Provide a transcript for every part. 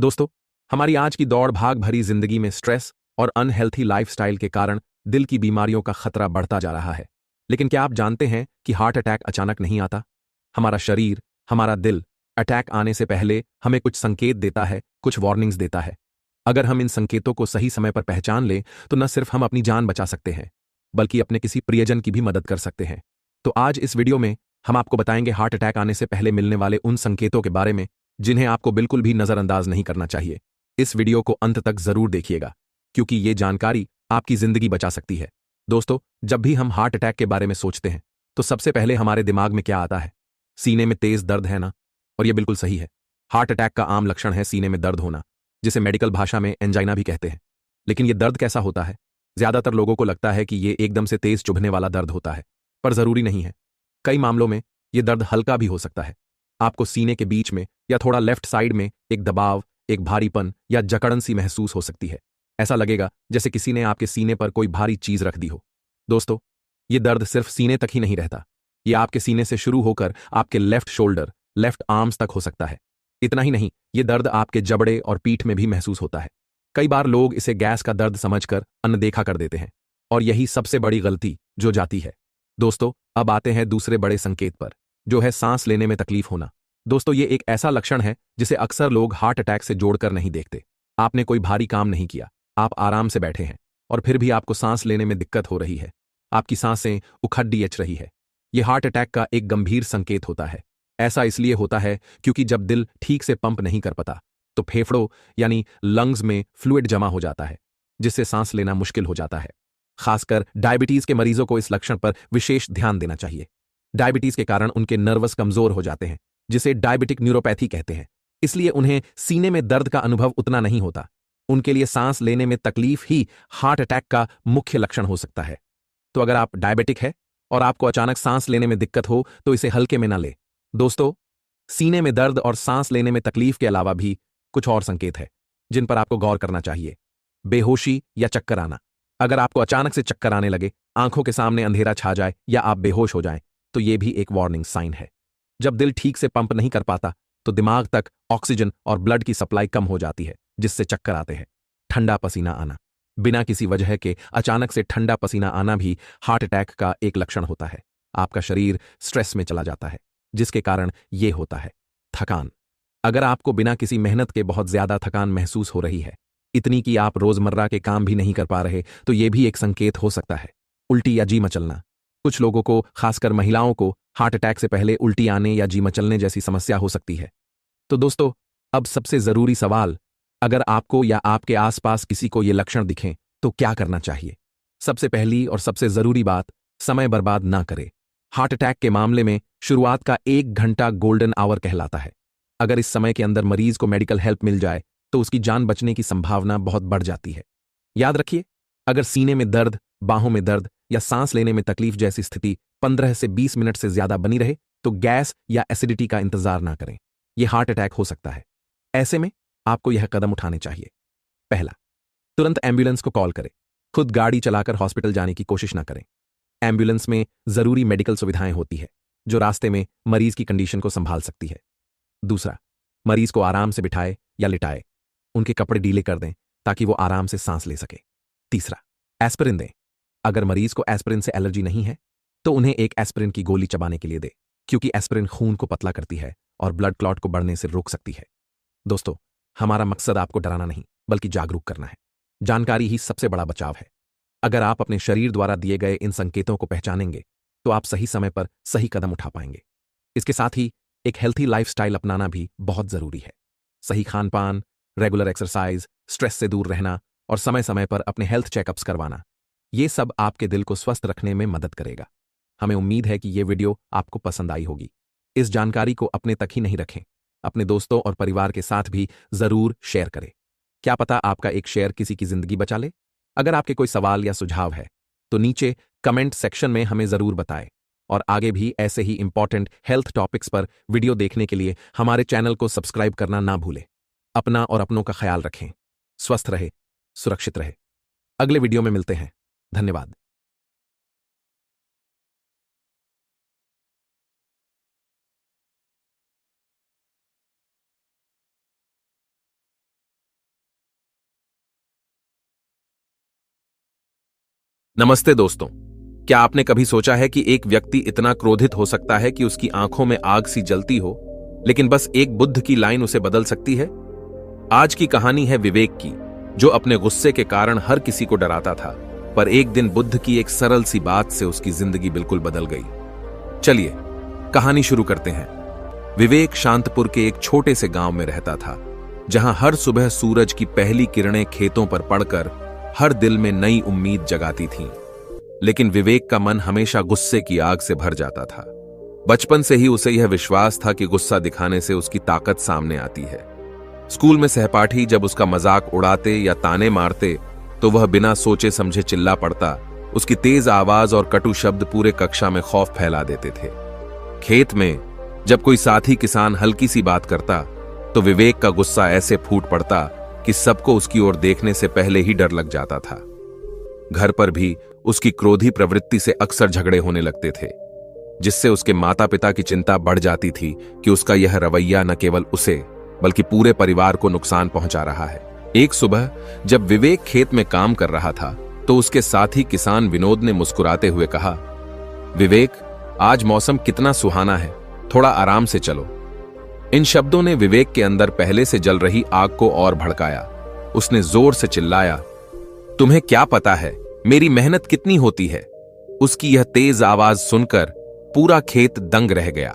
दोस्तों, हमारी आज की दौड़ भाग भरी जिंदगी में स्ट्रेस और अनहेल्थी लाइफस्टाइल के कारण दिल की बीमारियों का खतरा बढ़ता जा रहा है। लेकिन क्या आप जानते हैं कि हार्ट अटैक अचानक नहीं आता? हमारा शरीर, हमारा दिल अटैक आने से पहले हमें कुछ संकेत देता है, कुछ वार्निंग्स देता है। अगर हम इन संकेतों को सही समय पर पहचान लें, तो न सिर्फ हम अपनी जान बचा सकते हैं, बल्कि अपने किसी प्रियजन की भी मदद कर सकते हैं। तो आज इस वीडियो में हम आपको बताएंगे हार्ट अटैक आने से पहले मिलने वाले उन संकेतों के बारे में जिन्हें आपको बिल्कुल भी नजरअंदाज नहीं करना चाहिए। इस वीडियो को अंत तक जरूर देखिएगा, क्योंकि ये जानकारी आपकी जिंदगी बचा सकती है। दोस्तों, जब भी हम हार्ट अटैक के बारे में सोचते हैं, तो सबसे पहले हमारे दिमाग में क्या आता है? सीने में तेज दर्द है ना? और यह बिल्कुल सही है। हार्ट अटैक का आम लक्षण है सीने में दर्द होना, जिसे मेडिकल भाषा में एंजाइना भी कहते हैं। लेकिन यह दर्द कैसा होता है? ज्यादातर लोगों को लगता है कि यह एकदम से तेज चुभने वाला दर्द होता है, पर जरूरी नहीं है। कई मामलों में यह दर्द हल्का भी हो सकता है। आपको सीने के बीच में या थोड़ा लेफ्ट साइड में एक दबाव, एक भारीपन या जकड़न सी महसूस हो सकती है। ऐसा लगेगा जैसे किसी ने आपके सीने पर कोई भारी चीज रख दी हो। दोस्तों, यह दर्द सिर्फ सीने तक ही नहीं रहता। यह आपके सीने से शुरू होकर आपके लेफ्ट शोल्डर, लेफ्ट आर्म्स तक हो सकता है। इतना ही नहीं, यह दर्द आपके जबड़े और पीठ में भी महसूस होता है। कई बार लोग इसे गैस का दर्द समझकर अनदेखा कर देते हैं, और यही सबसे बड़ी गलती जो जाती है। दोस्तों, अब आते हैं दूसरे बड़े संकेत पर, जो है सांस लेने में तकलीफ होना। दोस्तों, ये एक ऐसा लक्षण है जिसे अक्सर लोग हार्ट अटैक से जोड़कर नहीं देखते। आपने कोई भारी काम नहीं किया, आप आराम से बैठे हैं, और फिर भी आपको सांस लेने में दिक्कत हो रही है। आपकी सांसें उखड़ रही है। यह हार्ट अटैक का एक गंभीर संकेत होता है। ऐसा इसलिए होता है क्योंकि जब दिल ठीक से पंप नहीं कर पाता, तो फेफड़ों यानी लंग्स में फ्लूइड जमा हो जाता है, जिससे सांस लेना मुश्किल हो जाता है। खासकर डायबिटीज के मरीजों को इस लक्षण पर विशेष ध्यान देना चाहिए। डायबिटीज के कारण उनके नर्वस कमजोर हो जाते हैं, जिसे डायबिटिक न्यूरोपैथी कहते हैं। इसलिए उन्हें सीने में दर्द का अनुभव उतना नहीं होता। उनके लिए सांस लेने में तकलीफ ही हार्ट अटैक का मुख्य लक्षण हो सकता है। तो अगर आप डायबिटिक है और आपको अचानक सांस लेने में दिक्कत हो, तो इसे हल्के में न ले। दोस्तों, सीने में दर्द और सांस लेने में तकलीफ के अलावा भी कुछ और संकेत है जिन पर आपको गौर करना चाहिए। बेहोशी या चक्कर आना। अगर आपको अचानक से चक्कर आने लगे, आंखों के सामने अंधेरा छा जाए या आप बेहोश हो जाएं, तो यह भी एक वार्निंग साइन है। जब दिल ठीक से पंप नहीं कर पाता, तो दिमाग तक ऑक्सीजन और ब्लड की सप्लाई कम हो जाती है, जिससे चक्कर आते हैं। ठंडा पसीना आना। बिना किसी वजह के अचानक से ठंडा पसीना आना भी हार्ट अटैक का एक लक्षण होता है। आपका शरीर स्ट्रेस में चला जाता है, जिसके कारण यह होता है। थकान। अगर आपको बिना किसी मेहनत के बहुत ज्यादा थकान महसूस हो रही है, इतनी कि आप रोजमर्रा के काम भी नहीं कर पा रहे, तो यह भी एक संकेत हो सकता है। उल्टी या जी मचलना। कुछ लोगों को, खासकर महिलाओं को, हार्ट अटैक से पहले उल्टी आने या जी मचलने जैसी समस्या हो सकती है। तो दोस्तों, अब सबसे जरूरी सवाल, अगर आपको या आपके आसपास किसी को ये लक्षण दिखें, तो क्या करना चाहिए? सबसे पहली और सबसे जरूरी बात, समय बर्बाद ना करें। हार्ट अटैक के मामले में शुरुआत का 1 घंटा गोल्डन आवर कहलाता है। अगर इस समय के अंदर मरीज को मेडिकल हेल्प मिल जाए, तो उसकी जान बचने की संभावना बहुत बढ़ जाती है। याद रखिए, अगर सीने में दर्द, बाहों में दर्द या सांस लेने में तकलीफ जैसी स्थिति 15 से 20 मिनट से ज्यादा बनी रहे, तो गैस या एसिडिटी का इंतजार ना करें। यह हार्ट अटैक हो सकता है। ऐसे में आपको यह कदम उठाने चाहिए। पहला, तुरंत एम्बुलेंस को कॉल करें। खुद गाड़ी चलाकर हॉस्पिटल जाने की कोशिश ना करें। एम्बुलेंस में जरूरी मेडिकल सुविधाएं होती है, जो रास्ते में मरीज की कंडीशन को संभाल सकती है। दूसरा, मरीज को आराम से बिठाए या लिटाए। उनके कपड़े ढीले कर दें ताकि वो आराम से सांस ले सके। तीसरा, एस्पिरिन दें। अगर मरीज को एस्पिरिन से एलर्जी नहीं है, तो उन्हें एक एस्पिरिन की गोली चबाने के लिए दे, क्योंकि एस्पिरिन खून को पतला करती है और ब्लड क्लॉट को बढ़ने से रोक सकती है। दोस्तों, हमारा मकसद आपको डराना नहीं, बल्कि जागरूक करना है। जानकारी ही सबसे बड़ा बचाव है। अगर आप अपने शरीर द्वारा दिए गए इन संकेतों को पहचानेंगे, तो आप सही समय पर सही कदम उठा पाएंगे। इसके साथ ही एक हेल्थी लाइफस्टाइल अपनाना भी बहुत जरूरी है। सही खान पान, रेगुलर एक्सरसाइज, स्ट्रेस से दूर रहना और समय समय पर अपने हेल्थ चेकअप्स करवाना, ये सब आपके दिल को स्वस्थ रखने में मदद करेगा। हमें उम्मीद है कि ये वीडियो आपको पसंद आई होगी। इस जानकारी को अपने तक ही नहीं रखें, अपने दोस्तों और परिवार के साथ भी जरूर शेयर करें। क्या पता आपका एक शेयर किसी की जिंदगी बचा ले। अगर आपके कोई सवाल या सुझाव है, तो नीचे कमेंट सेक्शन में हमें जरूर बताएं। और आगे भी ऐसे ही इंपॉर्टेंट हेल्थ टॉपिक्स पर वीडियो देखने के लिए हमारे चैनल को सब्सक्राइब करना ना भूलें। अपना और अपनों का ख्याल रखें। स्वस्थ रहे, सुरक्षित रहे। अगले वीडियो में मिलते हैं। धन्यवाद। नमस्ते दोस्तों। क्या आपने कभी सोचा है कि एक व्यक्ति इतना क्रोधित हो सकता है कि उसकी आंखों में आग सी जलती हो, लेकिन बस एक बुद्ध की लाइन उसे बदल सकती है? आज की कहानी है विवेक की, जो अपने गुस्से के कारण हर किसी को डराता था, पर एक दिन बुद्ध की एक सरल सी बात से उसकी जिंदगी बिल्कुल बदल गई। चलिए कहानी शुरू करते हैं। विवेक शांतपुर के एक छोटे से गांव में रहता था, जहां हर सुबह सूरज की पहली किरणें खेतों पर पड़कर हर दिल में नई उम्मीद जगाती थीं। लेकिन विवेक का मन हमेशा गुस्से की आग से भर जाता था। बचपन से ही उसे यह विश्वास था कि गुस्सा दिखाने से उसकी ताकत सामने आती है। स्कूल में सहपाठी जब उसका मजाक उड़ाते या ताने मारते तो वह बिना सोचे समझे चिल्ला पड़ता। उसकी तेज आवाज और कटु शब्द पूरे कक्षा में खौफ फैला देते थे। खेत में जब कोई साथी किसान हल्की सी बात करता तो विवेक का गुस्सा ऐसे फूट पड़ता कि सबको उसकी ओर देखने से पहले ही डर लग जाता था। घर पर भी उसकी क्रोधी प्रवृत्ति से अक्सर झगड़े होने लगते थे, जिससे उसके माता पिता की चिंता बढ़ जाती थी कि उसका यह रवैया न केवल उसे बल्कि पूरे परिवार को नुकसान पहुंचा रहा है। एक सुबह जब विवेक खेत में काम कर रहा था तो उसके साथी किसान विनोद ने मुस्कुराते हुए कहा, विवेक, आज मौसम कितना सुहाना है, थोड़ा आराम से चलो। इन शब्दों ने विवेक के अंदर पहले से जल रही आग को और भड़काया। उसने जोर से चिल्लाया, तुम्हें क्या पता है मेरी मेहनत कितनी होती है? उसकी यह तेज आवाज सुनकर पूरा खेत दंग रह गया।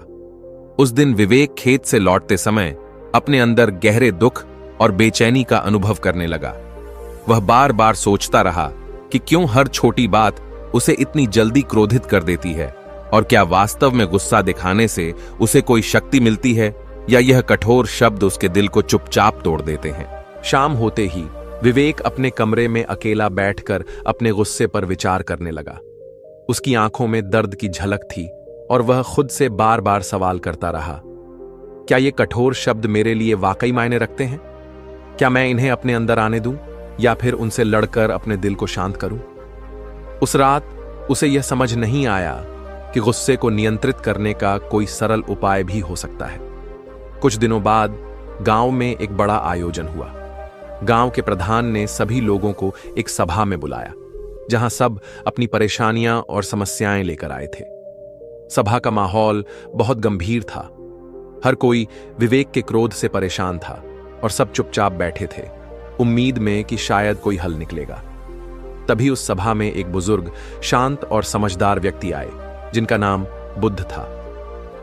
उस दिन विवेक खेत से लौटते समय अपने अंदर गहरे दुख और बेचैनी का अनुभव करने लगा। वह बार बार सोचता रहा कि क्यों हर छोटी बात उसे इतनी जल्दी क्रोधित कर देती है, और क्या वास्तव में गुस्सा दिखाने से उसे कोई शक्ति मिलती है, या यह कठोर शब्द उसके दिल को चुपचाप तोड़ देते हैं। शाम होते ही विवेक अपने कमरे में अकेला बैठकर अपने गुस्से पर विचार करने लगा। उसकी आंखों में दर्द की झलक थी और वह खुद से बार बार सवाल करता रहा, क्या ये कठोर शब्द मेरे लिए वाकई मायने रखते हैं? क्या मैं इन्हें अपने अंदर आने दूं या फिर उनसे लड़कर अपने दिल को शांत करूं? उस रात उसे यह समझ नहीं आया कि गुस्से को नियंत्रित करने का कोई सरल उपाय भी हो सकता है। कुछ दिनों बाद गांव में एक बड़ा आयोजन हुआ। गांव के प्रधान ने सभी लोगों को एक सभा में बुलाया, जहां सब अपनी परेशानियां और समस्याएं लेकर आए थे। सभा का माहौल बहुत गंभीर था। हर कोई विवेक के क्रोध से परेशान था और सब चुपचाप बैठे थे, उम्मीद में कि शायद कोई हल निकलेगा। तभी उस सभा में एक बुजुर्ग, शांत और समझदार व्यक्ति आए, जिनका नाम बुद्ध था।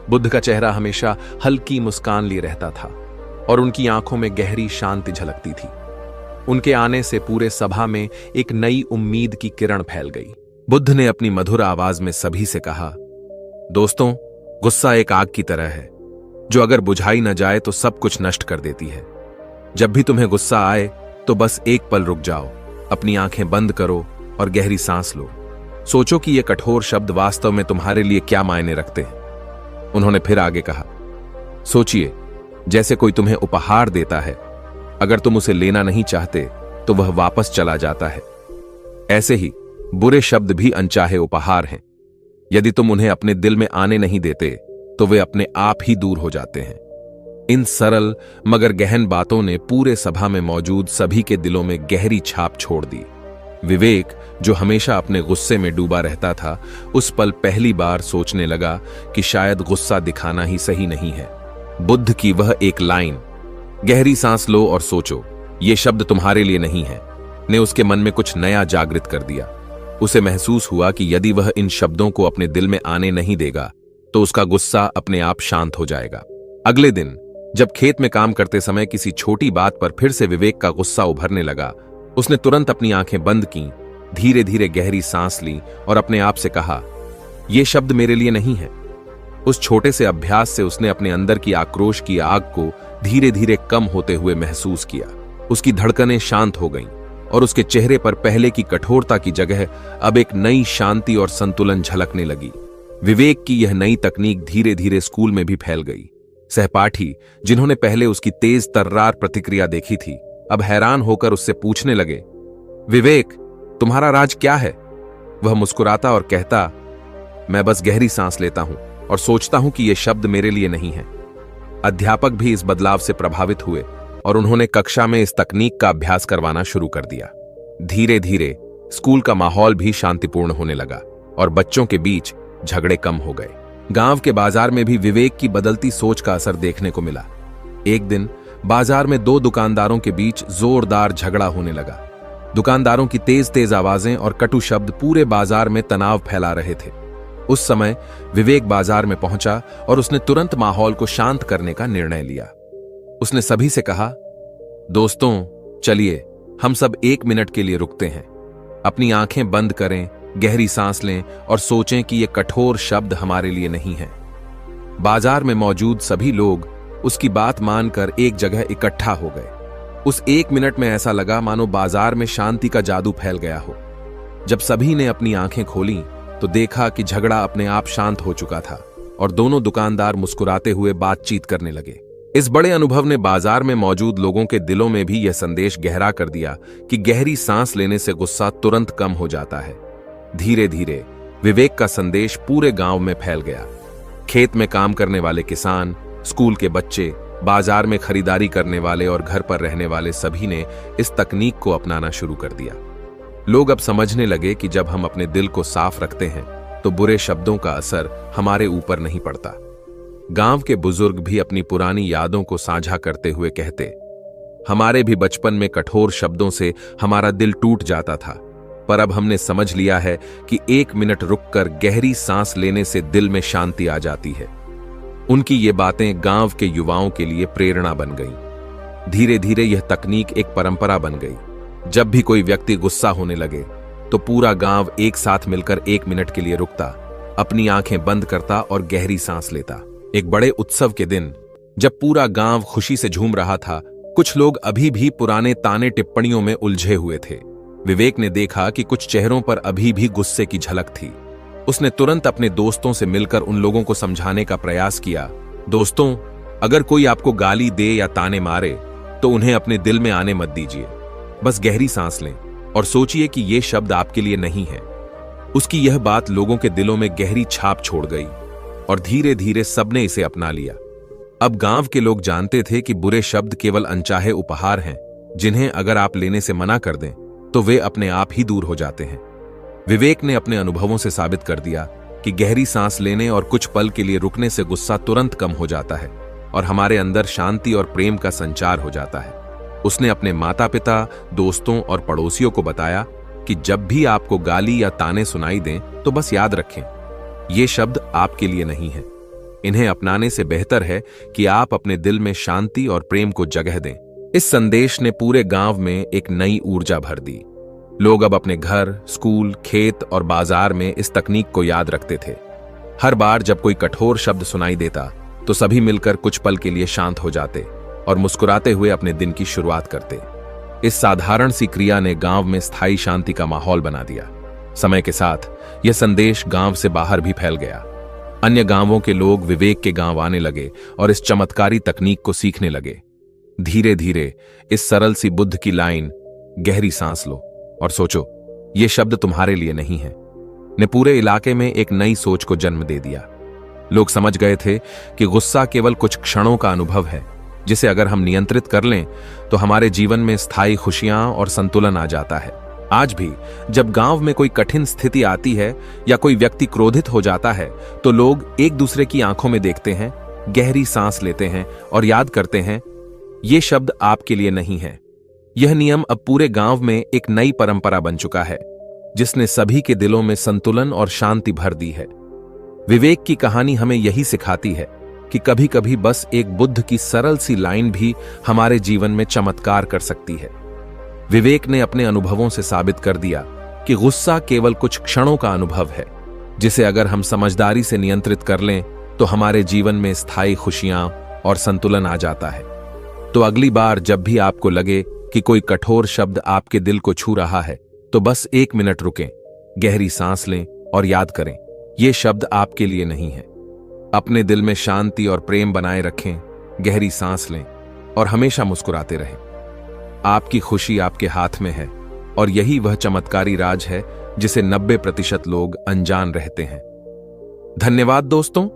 बुद्ध का चेहरा हमेशा हल्की मुस्कान लिए रहता था और उनकी आंखों में गहरी शांति झलकती थी। उनके आने से पूरे सभा में एक नई उम्मीद की किरण फैल गई। बुद्ध ने अपनी मधुर आवाज में सभी से कहा, दोस्तों, गुस्सा एक आग की तरह है, जो अगर बुझाई न जाए तो सब कुछ नष्ट कर देती है। जब भी तुम्हें गुस्सा आए तो बस एक पल रुक जाओ, अपनी आंखें बंद करो और गहरी सांस लो। सोचो कि ये कठोर शब्द वास्तव में तुम्हारे लिए क्या मायने रखते हैं। उन्होंने फिर आगे कहा, सोचिए, जैसे कोई तुम्हें उपहार देता है, अगर तुम उसे लेना नहीं चाहते तो वह वापस चला जाता है। ऐसे ही बुरे शब्द भी अनचाहे उपहार हैं। यदि तुम उन्हें अपने दिल में आने नहीं देते तो वे अपने आप ही दूर हो जाते हैं। इन सरल मगर गहन बातों ने पूरे सभा में मौजूद सभी के दिलों में गहरी छाप छोड़ दी। विवेक, जो हमेशा अपने गुस्से में डूबा रहता था, उस पल पहली बार सोचने लगा कि शायद गुस्सा दिखाना ही सही नहीं है। बुद्ध की वह एक लाइन, गहरी सांस लो और सोचो, ये शब्द तुम्हारे लिए नहीं है, ने उसके मन में कुछ नया जागृत कर दिया। उसे महसूस हुआ कि यदि वह इन शब्दों को अपने दिल में आने नहीं देगा तो उसका गुस्सा अपने आप शांत हो जाएगा। अगले दिन जब खेत में काम करते समय किसी छोटी बात पर फिर से विवेक का गुस्सा उभरने लगा, उसने तुरंत अपनी आंखें बंद की, धीरे धीरे गहरी सांस ली और अपने आप से कहा, यह शब्द मेरे लिए नहीं है। उस छोटे से अभ्यास से उसने अपने अंदर की आक्रोश की आग को धीरे धीरे कम होते हुए महसूस किया। उसकी धड़कनें शांत हो गईं और उसके चेहरे पर पहले की कठोरता की जगह अब एक नई शांति और संतुलन झलकने लगी। विवेक की यह नई तकनीक धीरे धीरे स्कूल में भी फैल गई। सहपाठी, जिन्होंने पहले उसकी तेज तर्रार प्रतिक्रिया देखी थी, अब हैरान होकर उससे पूछने लगे, विवेक, तुम्हारा राज क्या है? वह मुस्कुराता और कहता, मैं बस गहरी सांस लेता हूं और सोचता हूं कि यह शब्द मेरे लिए नहीं है। अध्यापक भी इस बदलाव से प्रभावित हुए और उन्होंने कक्षा में इस तकनीक का अभ्यास करवाना शुरू कर दिया। धीरे धीरे स्कूल का माहौल भी शांतिपूर्ण होने लगा और बच्चों के बीच झगड़े कम हो गए। गांव के बाजार में भी विवेक की बदलती सोच का असर देखने को मिला। एक दिन बाजार में दो दुकानदारों के बीच जोरदार झगड़ा होने लगा। दुकानदारों की तेज तेज आवाजें और कटु शब्द पूरे बाजार में तनाव फैला रहे थे। उस समय विवेक बाजार में पहुंचा और उसने तुरंत माहौल को शांत करने का निर्णय लिया। उसने सभी से कहा, दोस्तों, चलिए हम सब 1 मिनट के लिए रुकते हैं। अपनी आंखें बंद करें, गहरी सांस लें और सोचें कि ये कठोर शब्द हमारे लिए नहीं है। बाजार में मौजूद सभी लोग उसकी बात मानकर एक जगह इकट्ठा हो गए। उस 1 मिनट में ऐसा लगा मानो बाजार में शांति का जादू फैल गया हो। जब सभी ने अपनी आंखें खोलीं तो देखा कि झगड़ा अपने आप शांत हो चुका था और दोनों दुकानदार मुस्कुराते हुए बातचीत करने लगे। इस बड़े अनुभव ने बाजार में मौजूद लोगों के दिलों में भी यह संदेश गहरा कर दिया कि गहरी सांस लेने से गुस्सा तुरंत कम हो जाता है। धीरे धीरे विवेक का संदेश पूरे गांव में फैल गया। खेत में काम करने वाले किसान, स्कूल के बच्चे, बाजार में खरीदारी करने वाले और घर पर रहने वाले सभी ने इस तकनीक को अपनाना शुरू कर दिया। लोग अब समझने लगे कि जब हम अपने दिल को साफ रखते हैं तो बुरे शब्दों का असर हमारे ऊपर नहीं पड़ता। गांव के बुजुर्ग भी अपनी पुरानी यादों को साझा करते हुए कहते, हमारे भी बचपन में कठोर शब्दों से हमारा दिल टूट जाता था, पर अब हमने समझ लिया है कि 1 मिनट रुककर गहरी सांस लेने से दिल में शांति आ जाती है। उनकी ये बातें गांव के युवाओं के लिए प्रेरणा बन गईं। धीरे धीरे यह तकनीक एक परंपरा बन गई। जब भी कोई व्यक्ति गुस्सा होने लगे तो पूरा गांव एक साथ मिलकर 1 मिनट के लिए रुकता, अपनी आंखें बंद करता और गहरी सांस लेता। एक बड़े उत्सव के दिन जब पूरा गांव खुशी से झूम रहा था, कुछ लोग अभी भी पुराने ताने टिप्पणियों में उलझे हुए थे। विवेक ने देखा कि कुछ चेहरों पर अभी भी गुस्से की झलक थी। उसने तुरंत अपने दोस्तों से मिलकर उन लोगों को समझाने का प्रयास किया, दोस्तों, अगर कोई आपको गाली दे या ताने मारे तो उन्हें अपने दिल में आने मत दीजिए। बस गहरी सांस लें और सोचिए कि ये शब्द आपके लिए नहीं है। उसकी यह बात लोगों के दिलों में गहरी छाप छोड़ गई और धीरे धीरे सबने इसे अपना लिया। अब गांव के लोग जानते थे कि बुरे शब्द केवल अनचाहे उपहार हैं, जिन्हें अगर आप लेने से मना कर दें तो वे अपने आप ही दूर हो जाते हैं। विवेक ने अपने अनुभवों से साबित कर दिया कि गहरी सांस लेने और कुछ पल के लिए रुकने से गुस्सा तुरंत कम हो जाता है और हमारे अंदर शांति और प्रेम का संचार हो जाता है। उसने अपने माता पिता, दोस्तों और पड़ोसियों को बताया कि जब भी आपको गाली या ताने सुनाई दें तो बस याद रखें, ये शब्द आपके लिए नहीं है। इन्हें अपनाने से बेहतर है कि आप अपने दिल में शांति और प्रेम को जगह दें। इस संदेश ने पूरे गांव में एक नई ऊर्जा भर दी। लोग अब अपने घर, स्कूल, खेत और बाजार में इस तकनीक को याद रखते थे। हर बार जब कोई कठोर शब्द सुनाई देता तो सभी मिलकर कुछ पल के लिए शांत हो जाते और मुस्कुराते हुए अपने दिन की शुरुआत करते। इस साधारण सी क्रिया ने गांव में स्थायी शांति का माहौल बना दिया। समय के साथ यह संदेश गांव से बाहर भी फैल गया। अन्य गांवों के लोग विवेक के गांव आने लगे और इस चमत्कारी तकनीक को सीखने लगे। धीरे धीरे इस सरल सी बुद्ध की लाइन, गहरी सांस लो और सोचो, ये शब्द तुम्हारे लिए नहीं है, ने पूरे इलाके में एक नई सोच को जन्म दे दिया। लोग समझ गए थे कि गुस्सा केवल कुछ क्षणों का अनुभव है, जिसे अगर हम नियंत्रित कर लें तो हमारे जीवन में स्थायी खुशियां और संतुलन आ जाता है। आज भी जब गांव में कोई कठिन स्थिति आती है या कोई व्यक्ति क्रोधित हो जाता है तो लोग एक दूसरे की आंखों में देखते हैं, गहरी सांस लेते हैं और याद करते हैं, ये शब्द आपके लिए नहीं है। यह नियम अब पूरे गांव में एक नई परंपरा बन चुका है, जिसने सभी के दिलों में संतुलन और शांति भर दी है। विवेक की कहानी हमें यही सिखाती है कि कभी कभी बस एक बुद्ध की सरल सी लाइन भी हमारे जीवन में चमत्कार कर सकती है। विवेक ने अपने अनुभवों से साबित कर दिया कि गुस्सा केवल कुछ क्षणों का अनुभव है, जिसे अगर हम समझदारी से नियंत्रित कर लें तो हमारे जीवन में स्थायी खुशियां और संतुलन आ जाता है। तो अगली बार जब भी आपको लगे कि कोई कठोर शब्द आपके दिल को छू रहा है तो बस 1 मिनट रुकें, गहरी सांस लें और याद करें, ये शब्द आपके लिए नहीं है। अपने दिल में शांति और प्रेम बनाए रखें, गहरी सांस लें और हमेशा मुस्कुराते रहें। आपकी खुशी आपके हाथ में है और यही वह चमत्कारी राज है जिसे 90% लोग अनजान रहते हैं। धन्यवाद दोस्तों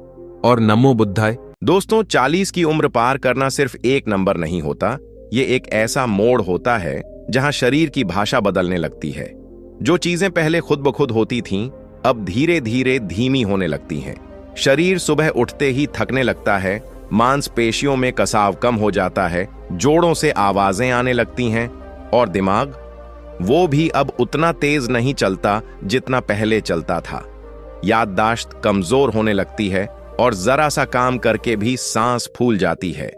और नमो बुद्धाय। दोस्तों, 40 की उम्र पार करना सिर्फ एक नंबर नहीं होता, ये एक ऐसा मोड़ होता है जहां शरीर की भाषा बदलने लगती है। जो चीजें पहले खुद ब खुद होती थीं, अब धीरे धीरे धीमी होने लगती हैं। शरीर सुबह उठते ही थकने लगता है, मांसपेशियों में कसाव कम हो जाता है, जोड़ों से आवाजें आने लगती हैं और दिमाग, वो भी अब उतना तेज नहीं चलता जितना पहले चलता था। याददाश्त कमजोर होने लगती है और जरा सा काम करके भी सांस फूल जाती है।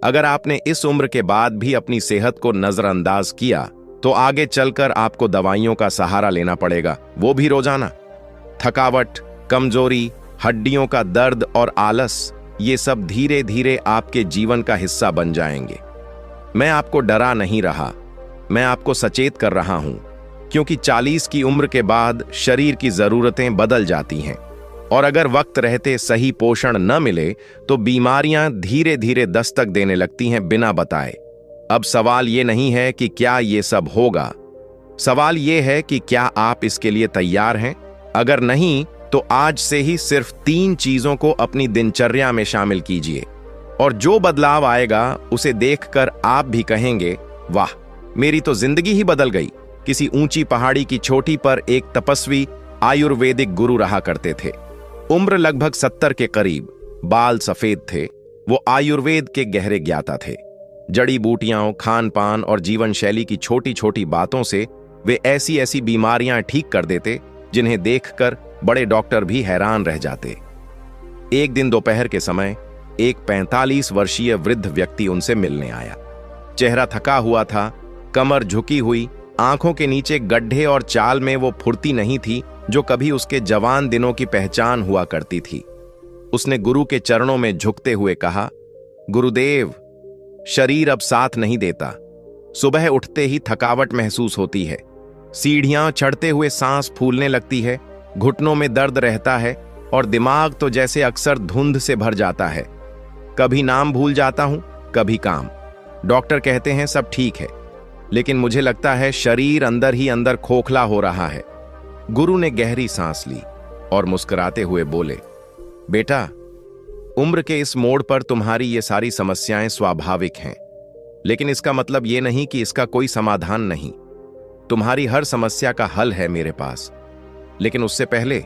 अगर आपने इस उम्र के बाद भी अपनी सेहत को नजरअंदाज किया तो आगे चलकर आपको दवाइयों का सहारा लेना पड़ेगा, वो भी रोजाना। थकावट, कमजोरी, हड्डियों का दर्द और आलस, ये सब धीरे धीरे आपके जीवन का हिस्सा बन जाएंगे। मैं आपको डरा नहीं रहा, मैं आपको सचेत कर रहा हूं, क्योंकि 40 की उम्र के बाद शरीर की जरूरतें बदल जाती हैं और अगर वक्त रहते सही पोषण न मिले तो बीमारियां धीरे धीरे दस्तक देने लगती हैं बिना बताए। अब सवाल ये नहीं है कि क्या ये सब होगा, सवाल ये है कि क्या आप इसके लिए तैयार हैं। अगर नहीं तो आज से ही सिर्फ 3 चीजों को अपनी दिनचर्या में शामिल कीजिए और जो बदलाव आएगा उसे देखकर आप भी कहेंगे, वाह, मेरी तो जिंदगी ही बदल गई। किसी ऊंची पहाड़ी की चोटी पर एक तपस्वी आयुर्वेदिक गुरु रहा करते थे। उम्र लगभग 70 के करीब, बाल सफेद थे। वो आयुर्वेद के गहरे ज्ञाता थे। जड़ी बूटियां, खान पान और जीवन शैली की छोटी छोटी बातों से वे ऐसी ऐसी बीमारियां ठीक कर देते जिन्हें देखकर बड़े डॉक्टर भी हैरान रह जाते। एक दिन दोपहर के समय एक 45 वर्षीय वृद्ध व्यक्ति उनसे मिलने आया। चेहरा थका हुआ था, कमर झुकी हुई, आंखों के नीचे गड्ढे और चाल में वो फुर्ती नहीं थी जो कभी उसके जवान दिनों की पहचान हुआ करती थी। उसने गुरु के चरणों में झुकते हुए कहा, गुरुदेव, शरीर अब साथ नहीं देता। सुबह उठते ही थकावट महसूस होती है, सीढ़ियां चढ़ते हुए सांस फूलने लगती है, घुटनों में दर्द रहता है और दिमाग तो जैसे अक्सर धुंध से भर जाता है। कभी नाम भूल जाता हूं, कभी काम। डॉक्टर कहते हैं सब ठीक है, लेकिन मुझे लगता है शरीर अंदर ही अंदर खोखला हो रहा है। गुरु ने गहरी सांस ली और मुस्कुराते हुए बोले, बेटा, उम्र के इस मोड़ पर तुम्हारी ये सारी समस्याएं स्वाभाविक हैं, लेकिन इसका मतलब ये नहीं कि इसका कोई समाधान नहीं। तुम्हारी हर समस्या का हल है मेरे पास। लेकिन उससे पहले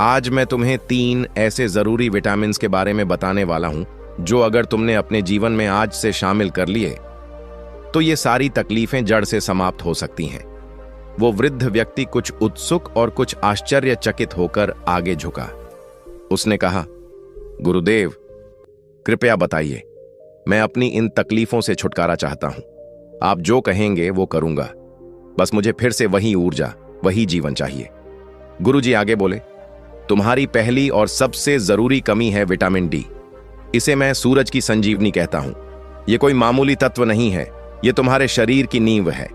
आज मैं तुम्हें 3 ऐसे जरूरी विटामिन के बारे में बताने वाला हूं जो अगर तुमने अपने जीवन में आज से शामिल कर लिए तो ये सारी तकलीफें जड़ से समाप्त हो सकती हैं। वो वृद्ध व्यक्ति कुछ उत्सुक और कुछ आश्चर्यचकित होकर आगे झुका। उसने कहा, गुरुदेव, कृपया बताइए, मैं अपनी इन तकलीफों से छुटकारा चाहता हूं। आप जो कहेंगे वो करूंगा, बस मुझे फिर से वही ऊर्जा, वही जीवन चाहिए। गुरुजी आगे बोले, तुम्हारी पहली और सबसे जरूरी कमी है विटामिन डी। इसे मैं सूरज की संजीवनी कहता हूं। यह कोई मामूली तत्व नहीं है, यह तुम्हारे शरीर की नींव है।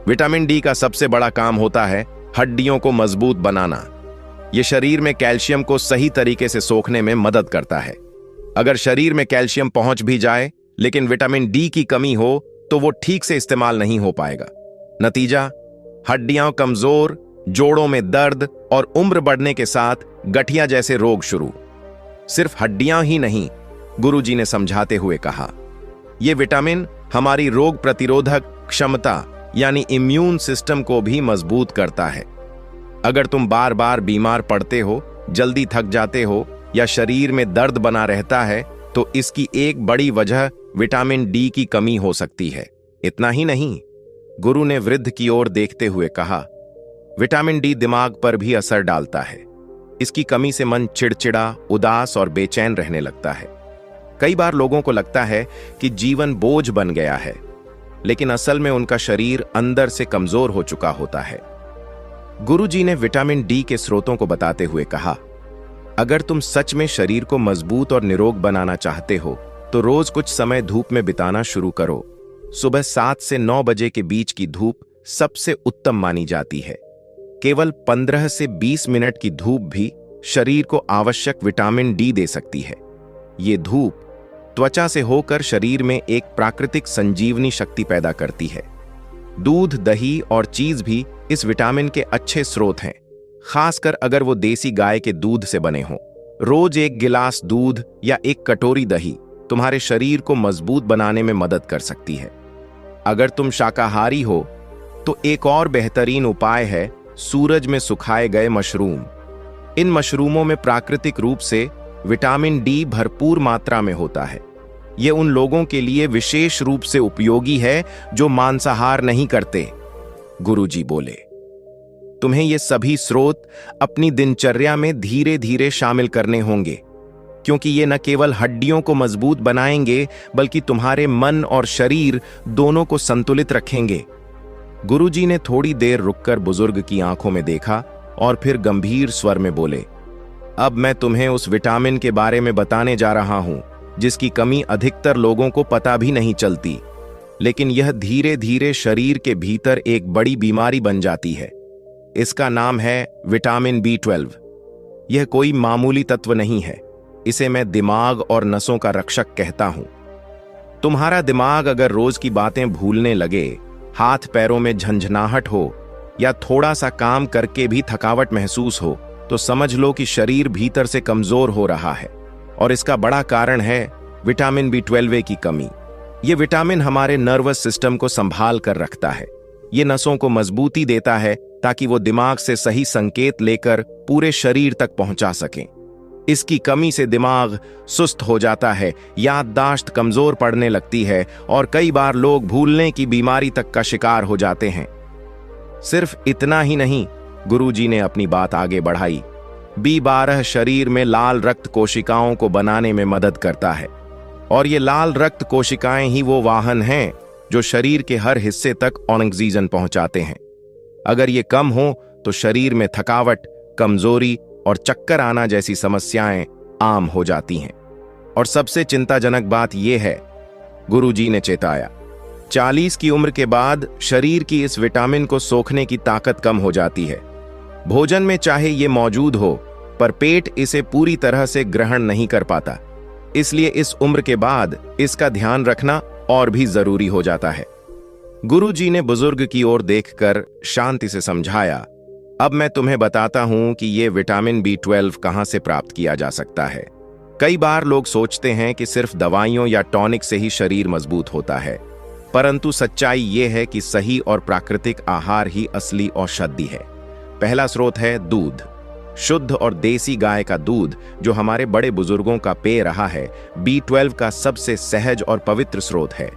विटामिन डी का सबसे बड़ा काम होता है हड्डियों को मजबूत बनाना। यह शरीर में कैल्शियम को सही तरीके से सोखने में मदद करता है। अगर शरीर में कैल्शियम पहुंच भी जाए लेकिन विटामिन डी की कमी हो तो वो ठीक से इस्तेमाल नहीं हो पाएगा। नतीजा, हड्डियां कमजोर, जोड़ों में दर्द और उम्र बढ़ने के साथ गठिया जैसे रोग शुरू। सिर्फ हड्डियां ही नहीं, गुरुजी ने समझाते हुए कहा, यह विटामिन हमारी रोग प्रतिरोधक क्षमता यानी इम्यून सिस्टम को भी मजबूत करता है। अगर तुम बार बार बीमार पड़ते हो, जल्दी थक जाते हो या शरीर में दर्द बना रहता है तो इसकी एक बड़ी वजह विटामिन डी की कमी हो सकती है। इतना ही नहीं, गुरु ने वृद्ध की ओर देखते हुए कहा, विटामिन डी दिमाग पर भी असर डालता है। इसकी कमी से मन चिड़चिड़ा, उदास और बेचैन रहने लगता है। कई बार लोगों को लगता है कि जीवन बोझ बन गया है, लेकिन असल में उनका शरीर अंदर से कमजोर हो चुका होता है। गुरुजी ने विटामिन डी के स्रोतों को बताते हुए कहा, अगर तुम सच में शरीर को मजबूत और निरोग बनाना चाहते हो तो रोज कुछ समय धूप में बिताना शुरू करो। सुबह 7 से 9 बजे के बीच की धूप सबसे उत्तम मानी जाती है। केवल 15 से 20 मिनट की धूप भी शरीर को आवश्यक विटामिन डी दे सकती है। ये धूप त्वचा से होकर शरीर में एक प्राकृतिक संजीवनी शक्ति पैदा करती है। दूध, दही और चीज भी इस विटामिन के अच्छे स्रोत हैं, खासकर अगर वो देसी गाय के दूध से बने हों। रोज 1 गिलास दूध या 1 कटोरी दही तुम्हारे शरीर को मजबूत बनाने में मदद कर सकती है। अगर तुम शाकाहारी हो तो एक और बेहतरीन उपाय है सूरज में सुखाए गए मशरूम। इन मशरूमों में प्राकृतिक रूप से विटामिन डी भरपूर मात्रा में होता है। ये उन लोगों के लिए विशेष रूप से उपयोगी है जो मांसाहार नहीं करते। गुरुजी बोले, तुम्हें ये सभी स्रोत अपनी दिनचर्या में धीरे धीरे शामिल करने होंगे, क्योंकि ये न केवल हड्डियों को मजबूत बनाएंगे बल्कि तुम्हारे मन और शरीर दोनों को संतुलित रखेंगे। गुरुजी ने थोड़ी देर रुककर बुजुर्ग की आंखों में देखा और फिर गंभीर स्वर में बोले, अब मैं तुम्हें उस विटामिन के बारे में बताने जा रहा हूं जिसकी कमी अधिकतर लोगों को पता भी नहीं चलती, लेकिन यह धीरे धीरे शरीर के भीतर एक बड़ी बीमारी बन जाती है। इसका नाम है विटामिन B12। यह कोई मामूली तत्व नहीं है, इसे मैं दिमाग और नसों का रक्षक कहता हूं। तुम्हारा दिमाग अगर रोज की बातें भूलने लगे, हाथ पैरों में झंझनाहट हो या थोड़ा सा काम करके भी थकावट महसूस हो, तो समझ लो कि शरीर भीतर से कमजोर हो रहा है। और इसका बड़ा कारण है विटामिन B12 की कमी। ये विटामिन हमारे नर्वस सिस्टम को संभाल कर रखता है। ये नसों को मजबूती देता है ताकि वो दिमाग से सही संकेत लेकर पूरे शरीर तक पहुंचा सकें। इसकी कमी से दिमाग सुस्त हो जाता है, याददाश्त कमजोर पड़ने लगती है और कई बार लोग भूलने की बीमारी तक का शिकार हो जाते हैं। सिर्फ इतना ही नहीं, गुरुजी ने अपनी बात आगे बढ़ाई। B12 शरीर में लाल रक्त कोशिकाओं को बनाने में मदद करता है, और ये लाल रक्त कोशिकाएं ही वो वाहन हैं जो शरीर के हर हिस्से तक ऑक्सीजन पहुंचाते हैं। अगर ये कम हो तो शरीर में थकावट, कमजोरी और चक्कर आना जैसी समस्याएं आम हो जाती हैं। और सबसे चिंताजनक बात यह है, गुरुजी ने चेताया, 40 की उम्र के बाद शरीर की इस विटामिन को सोखने की ताकत कम हो जाती है। भोजन में चाहे ये मौजूद हो, पर पेट इसे पूरी तरह से ग्रहण नहीं कर पाता। इसलिए इस उम्र के बाद इसका ध्यान रखना और भी जरूरी हो जाता है। गुरुजी ने बुजुर्ग की ओर देखकर शांति से समझाया, अब मैं तुम्हें बताता हूं कि ये विटामिन B12 कहां से प्राप्त किया जा सकता है। कई बार लोग सोचते हैं कि सिर्फ दवाइयों या टॉनिक से ही शरीर मजबूत होता है, परंतु सच्चाई ये है कि सही और प्राकृतिक आहार ही असली औषधि है। पहला स्रोत है दूध। शुद्ध और देसी गाय का दूध, जो हमारे बड़े बुजुर्गों का पेय रहा है, B12 का सबसे सहज और पवित्र स्रोत है।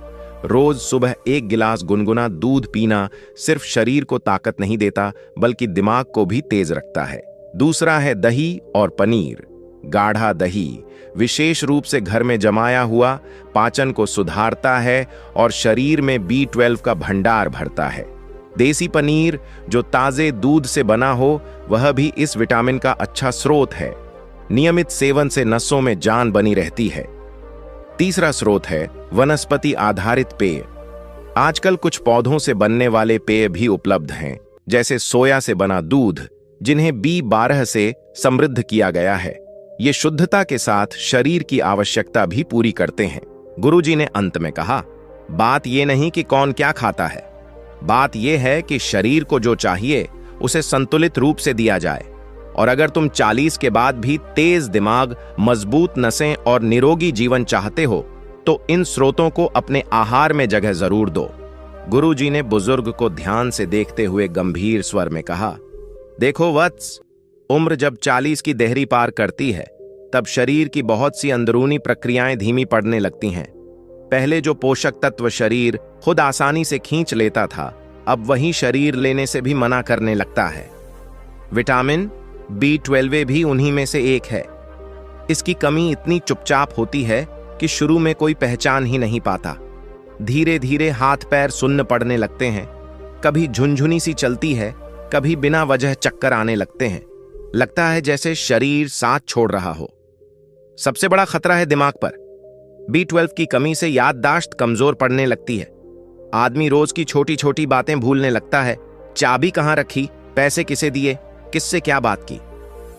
रोज सुबह 1 गिलास गुनगुना दूध पीना सिर्फ शरीर को ताकत नहीं देता, बल्कि दिमाग को भी तेज रखता है। दूसरा है दही और पनीर। गाढ़ा दही, विशेष रूप से घर में जमाया हुआ, पाचन को सुधारता है और शरीर में B12 का भंडार भरता है। देसी पनीर, जो ताजे दूध से बना हो, वह भी इस विटामिन का अच्छा स्रोत है। नियमित सेवन से नसों में जान बनी रहती है। तीसरा स्रोत है वनस्पति आधारित पेय। आजकल कुछ पौधों से बनने वाले पेय भी उपलब्ध हैं, जैसे सोया से बना दूध, जिन्हें B12 से समृद्ध किया गया है। ये शुद्धता के साथ शरीर की आवश्यकता भी पूरी करते हैं। गुरुजी ने अंत में कहा, बात यह नहीं कि कौन क्या खाता है, बात यह है कि शरीर को जो चाहिए उसे संतुलित रूप से दिया जाए। और अगर तुम 40 के बाद भी तेज दिमाग, मजबूत नसें और निरोगी जीवन चाहते हो, तो इन स्रोतों को अपने आहार में जगह जरूर दो। गुरुजी ने बुजुर्ग को ध्यान से देखते हुए गंभीर स्वर में कहा, देखो वत्स, उम्र जब 40 की देहरी पार करती है, तब शरीर की बहुत सी अंदरूनी प्रक्रियाएं धीमी पड़ने लगती हैं। पहले जो पोषक तत्व शरीर खुद आसानी से खींच लेता था, अब वही शरीर लेने से भी मना करने लगता है। विटामिन B12 भी उन्हीं में से एक है। इसकी कमी इतनी चुपचाप होती है कि शुरू में कोई पहचान ही नहीं पाता। धीरे धीरे हाथ पैर सुन्न पड़ने लगते हैं, कभी झुनझुनी सी चलती है, कभी बिना वजह चक्कर आने लगते हैं। लगता है जैसे शरीर साथ छोड़ रहा हो। सबसे बड़ा खतरा है दिमाग पर। B12 की कमी से याददाश्त कमजोर पड़ने लगती है। आदमी रोज की छोटी छोटी बातें भूलने लगता है। चाबी कहाँ रखी, पैसे किसे दिए, किससे क्या बात की।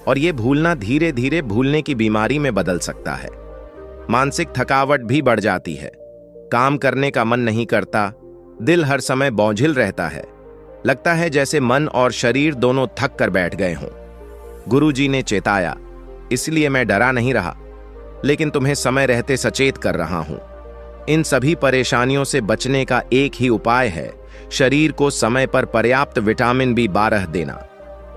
और यह भूलना धीरे धीरे भूलने की बीमारी में बदल सकता है। मानसिक थकावट भी बढ़ जाती है। काम करने का मन नहीं करता, दिल हर समय बोझिल रहता है। लगता है जैसे मन और शरीर दोनों थक कर बैठ गए हों। गुरुजी ने चेताया, इसलिए मैं डरा नहीं रहा, लेकिन तुम्हें समय रहते सचेत कर रहा हूं। इन सभी परेशानियों से बचने का एक ही उपाय है शरीर को समय पर पर्याप्त विटामिन B12 देना।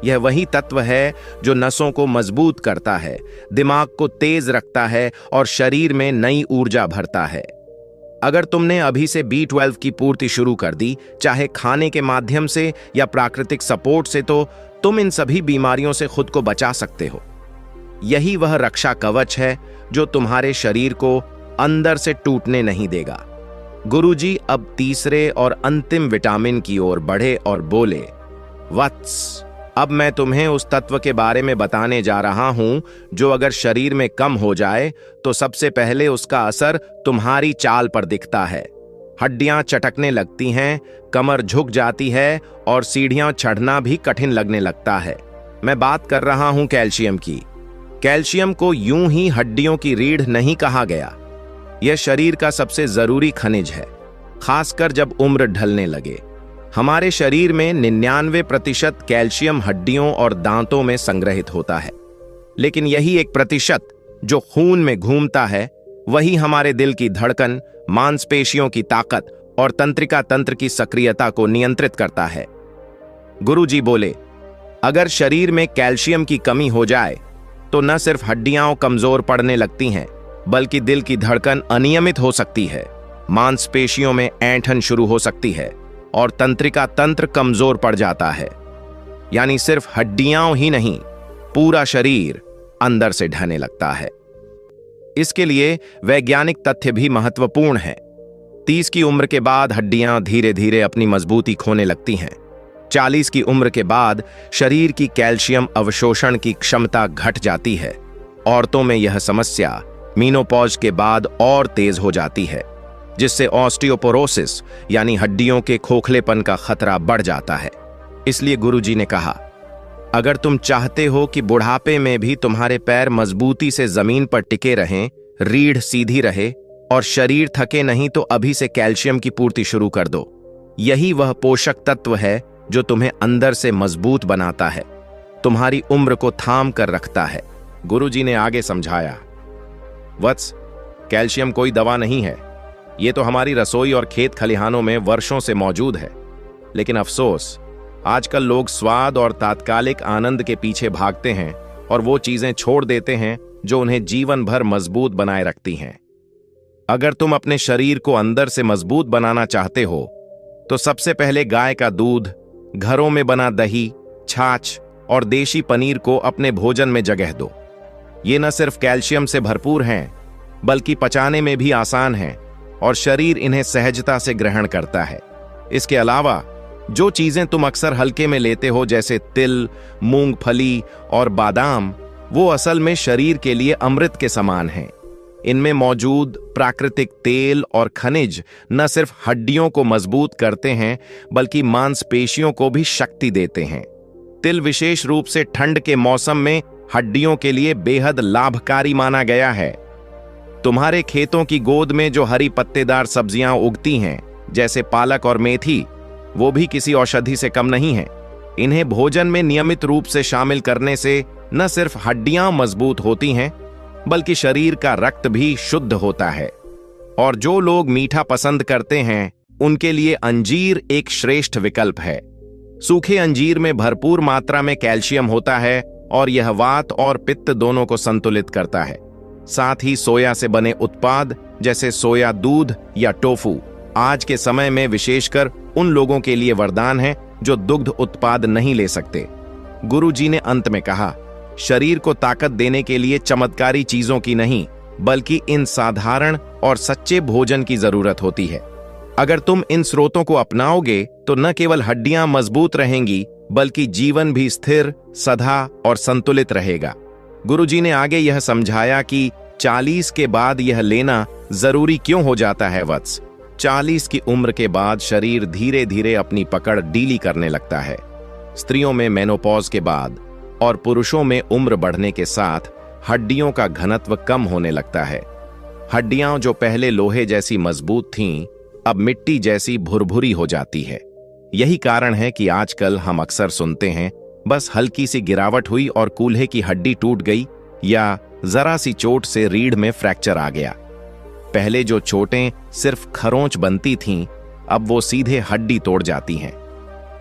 यह वही तत्व है जो नसों को मजबूत करता है, दिमाग को तेज रखता है और शरीर में नई ऊर्जा भरता है। अगर तुमने अभी से B12 की पूर्ति शुरू कर दी, चाहे खाने के माध्यम से या प्राकृतिक सपोर्ट से, तो तुम इन सभी बीमारियों से खुद को बचा सकते हो। यही वह रक्षा कवच है जो तुम्हारे शरीर को अंदर से टूटने नहीं देगा। गुरुजी अब तीसरे और अंतिम विटामिन की ओर बढ़े और बोले, वत्स, अब मैं तुम्हें उस तत्व के बारे में बताने जा रहा हूं जो अगर शरीर में कम हो जाए तो सबसे पहले उसका असर तुम्हारी चाल पर दिखता है। हड्डियां चटकने लगती हैं, कमर झुक जाती है और सीढ़ियां चढ़ना भी कठिन लगने लगता है। मैं बात कर रहा हूं कैल्शियम की। कैल्शियम को यूं ही हड्डियों की रीढ़ नहीं कहा गया। यह शरीर का सबसे जरूरी खनिज है, खासकर जब उम्र ढलने लगे। हमारे शरीर में 99% कैल्शियम हड्डियों और दांतों में संग्रहित होता है, लेकिन यही 1% जो खून में घूमता है, वही हमारे दिल की धड़कन, मांसपेशियों की ताकत और तंत्रिका तंत्र की सक्रियता को नियंत्रित करता है। गुरुजी बोले, अगर शरीर में कैल्शियम की कमी हो जाए तो न सिर्फ हड्डियां कमजोर पड़ने लगती हैं, बल्कि दिल की धड़कन अनियमित हो सकती है, मांसपेशियों में ऐंठन शुरू हो सकती है और तंत्रिका तंत्र कमजोर पड़ जाता है। यानी सिर्फ हड्डियां ही नहीं, पूरा शरीर अंदर से ढहने लगता है। इसके लिए वैज्ञानिक तथ्य भी महत्वपूर्ण है। 30 की उम्र के बाद हड्डियां धीरे धीरे अपनी मजबूती खोने लगती हैं। 40 की उम्र के बाद शरीर की कैल्शियम अवशोषण की क्षमता घट जाती है। औरतों में यह समस्या मीनोपॉज के बाद और तेज हो जाती है, जिससे ऑस्टियोपोरोसिस यानी हड्डियों के खोखलेपन का खतरा बढ़ जाता है। इसलिए गुरुजी ने कहा, अगर तुम चाहते हो कि बुढ़ापे में भी तुम्हारे पैर मजबूती से जमीन पर टिके रहें, रीढ़ सीधी रहे और शरीर थके नहीं, तो अभी से कैल्शियम की पूर्ति शुरू कर दो। यही वह पोषक तत्व है जो तुम्हें अंदर से मजबूत बनाता है, तुम्हारी उम्र को थाम कर रखता है। गुरुजी ने आगे समझाया, वत्स, कैल्शियम कोई दवा नहीं है। ये तो हमारी रसोई और खेत खलिहानों में वर्षों से मौजूद है। लेकिन अफसोस, आजकल लोग स्वाद और तात्कालिक आनंद के पीछे भागते हैं और वो चीजें छोड़ देते हैं जो उन्हें जीवन भर मजबूत बनाए रखती हैं। अगर तुम अपने शरीर को अंदर से मजबूत बनाना चाहते हो तो सबसे पहले गाय का दूध, घरों में बना दही, छाछ और देशी पनीर को अपने भोजन में जगह दो। ये न सिर्फ कैल्शियम से भरपूर हैं, बल्कि पचाने में भी आसान हैं और शरीर इन्हें सहजता से ग्रहण करता है। इसके अलावा जो चीजें तुम अक्सर हल्के में लेते हो, जैसे तिल, मूंगफली और बादाम, वो असल में शरीर के लिए अमृत के समान हैं। इनमें मौजूद प्राकृतिक तेल और खनिज न सिर्फ हड्डियों को मजबूत करते हैं, बल्कि मांसपेशियों को भी शक्ति देते हैं। तिल विशेष रूप से ठंड के मौसम में हड्डियों के लिए बेहद लाभकारी माना गया है। तुम्हारे खेतों की गोद में जो हरी पत्तेदार सब्जियां उगती हैं, जैसे पालक और मेथी, वो भी किसी औषधि से कम नहीं है। इन्हें भोजन में नियमित रूप से शामिल करने से न सिर्फ हड्डियां मजबूत होती हैं, बल्कि शरीर का रक्त भी शुद्ध होता है। और जो लोग मीठा पसंद करते हैं, उनके लिए अंजीर एक श्रेष्ठ विकल्प है। सूखे अंजीर में भरपूर मात्रा में कैल्शियम होता है और यह वात और पित्त दोनों को संतुलित करता है। साथ ही सोया से बने उत्पाद जैसे सोया दूध या टोफू आज के समय में विशेषकर उन लोगों के लिए वरदान है जो दुग्ध उत्पाद नहीं ले सकते। गुरुजी ने अंत में कहा, शरीर को ताकत देने के लिए चमत्कारी चीजों की नहीं, बल्कि इन साधारण और सच्चे भोजन की जरूरत होती है। अगर तुम इन स्रोतों को अपनाओगे तो न केवल हड्डियां मजबूत रहेंगी, बल्कि जीवन भी स्थिर, सधा और संतुलित रहेगा। गुरुजी ने आगे यह समझाया कि 40 के बाद यह लेना जरूरी क्यों हो जाता है वत्स। 40 की उम्र के बाद शरीर धीरे धीरे अपनी पकड़ ढीली करने लगता है। स्त्रियों में मेनोपॉज के बाद और पुरुषों में उम्र बढ़ने के साथ हड्डियों का घनत्व कम होने लगता है। हड्डियां जो पहले लोहे जैसी मजबूत थीं, अब मिट्टी जैसी भुरभुरी हो जाती है। यही कारण है कि आजकल हम अक्सर सुनते हैं, बस हल्की सी गिरावट हुई और कूल्हे की हड्डी टूट गई, या जरा सी चोट से रीढ़ में फ्रैक्चर आ गया। पहले जो चोटें सिर्फ खरोंच बनती थीं, अब वो सीधे हड्डी तोड़ जाती हैं।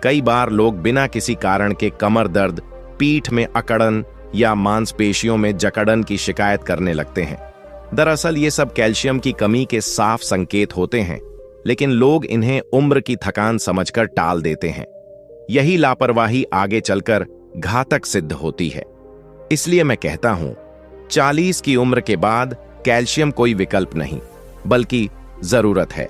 कई बार लोग बिना किसी कारण के कमर दर्द, पीठ में अकड़न या मांसपेशियों में जकड़न की शिकायत करने लगते हैं। दरअसल ये सब कैल्शियम की कमी के साफ संकेत होते हैं, लेकिन लोग इन्हें उम्र की थकान समझकर टाल देते हैं। यही लापरवाही आगे चलकर घातक सिद्ध होती है। इसलिए मैं कहता हूं, 40 की उम्र के बाद कैल्शियम कोई विकल्प नहीं, बल्कि जरूरत है।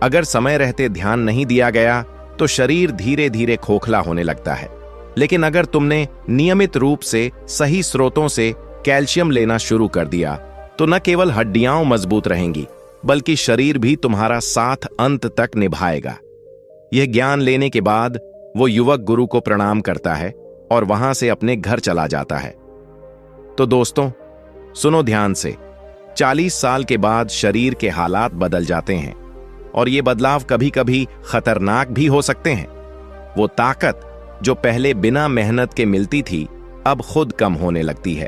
अगर समय रहते ध्यान नहीं दिया गया तो शरीर धीरे धीरे खोखला होने लगता है। लेकिन अगर तुमने नियमित रूप से सही स्रोतों से कैल्शियम लेना शुरू कर दिया तो न केवल हड्डियां मजबूत रहेंगी, बल्कि शरीर भी तुम्हारा साथ अंत तक निभाएगा। यह ज्ञान लेने के बाद वो युवक गुरु को प्रणाम करता है और वहां से अपने घर चला जाता है। तो दोस्तों, सुनो ध्यान से, 40 साल के बाद शरीर के हालात बदल जाते हैं और ये बदलाव कभी कभी खतरनाक भी हो सकते हैं। वो ताकत जो पहले बिना मेहनत के मिलती थी, अब खुद कम होने लगती है।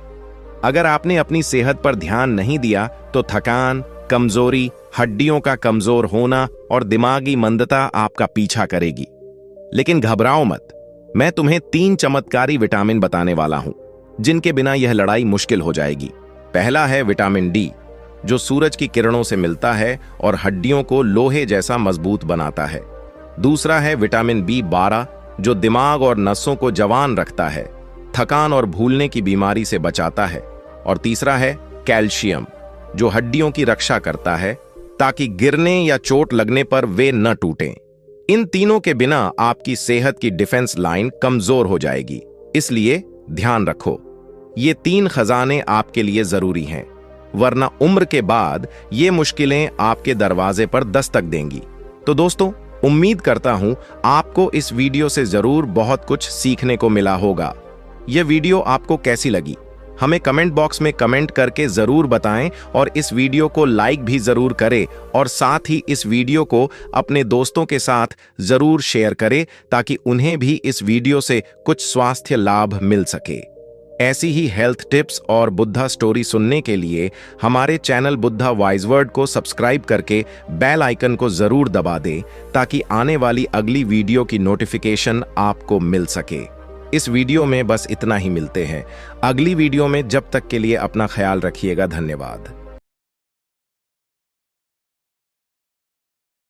अगर आपने अपनी सेहत पर ध्यान नहीं दिया तो थकान, कमजोरी, हड्डियों का कमजोर होना और दिमागी मंदता आपका पीछा करेगी। लेकिन घबराओ मत, मैं तुम्हें 3 चमत्कारी विटामिन बताने वाला हूं, जिनके बिना यह लड़ाई मुश्किल हो जाएगी। पहला है विटामिन डी, जो सूरज की किरणों से मिलता है और हड्डियों को लोहे जैसा मजबूत बनाता है। दूसरा है विटामिन B12, जो दिमाग और नसों को जवान रखता है, थकान और भूलने की बीमारी से बचाता है। और तीसरा है कैल्शियम, जो हड्डियों की रक्षा करता है ताकि गिरने या चोट लगने पर वे न टूटें। इन तीनों के बिना आपकी सेहत की डिफेंस लाइन कमजोर हो जाएगी। इसलिए ध्यान रखो, ये 3 खजाने आपके लिए जरूरी हैं, वरना उम्र के बाद ये मुश्किलें आपके दरवाजे पर दस्तक देंगी। तो दोस्तों, उम्मीद करता हूं आपको इस वीडियो से जरूर बहुत कुछ सीखने को मिला होगा। यह वीडियो आपको कैसी लगी हमें कमेंट बॉक्स में कमेंट करके जरूर बताएं और इस वीडियो को लाइक भी जरूर करें और साथ ही इस वीडियो को अपने दोस्तों के साथ जरूर शेयर करें ताकि उन्हें भी इस वीडियो से कुछ स्वास्थ्य लाभ मिल सके। ऐसी ही हेल्थ टिप्स और बुद्धा स्टोरी सुनने के लिए हमारे चैनल बुद्धा वाइज वर्ड को सब्सक्राइब करके बेल आइकन को जरूर दबा दें ताकि आने वाली अगली वीडियो की नोटिफिकेशन आपको मिल सके। इस वीडियो में बस इतना ही, मिलते हैं अगली वीडियो में। जब तक के लिए अपना ख्याल रखिएगा। धन्यवाद।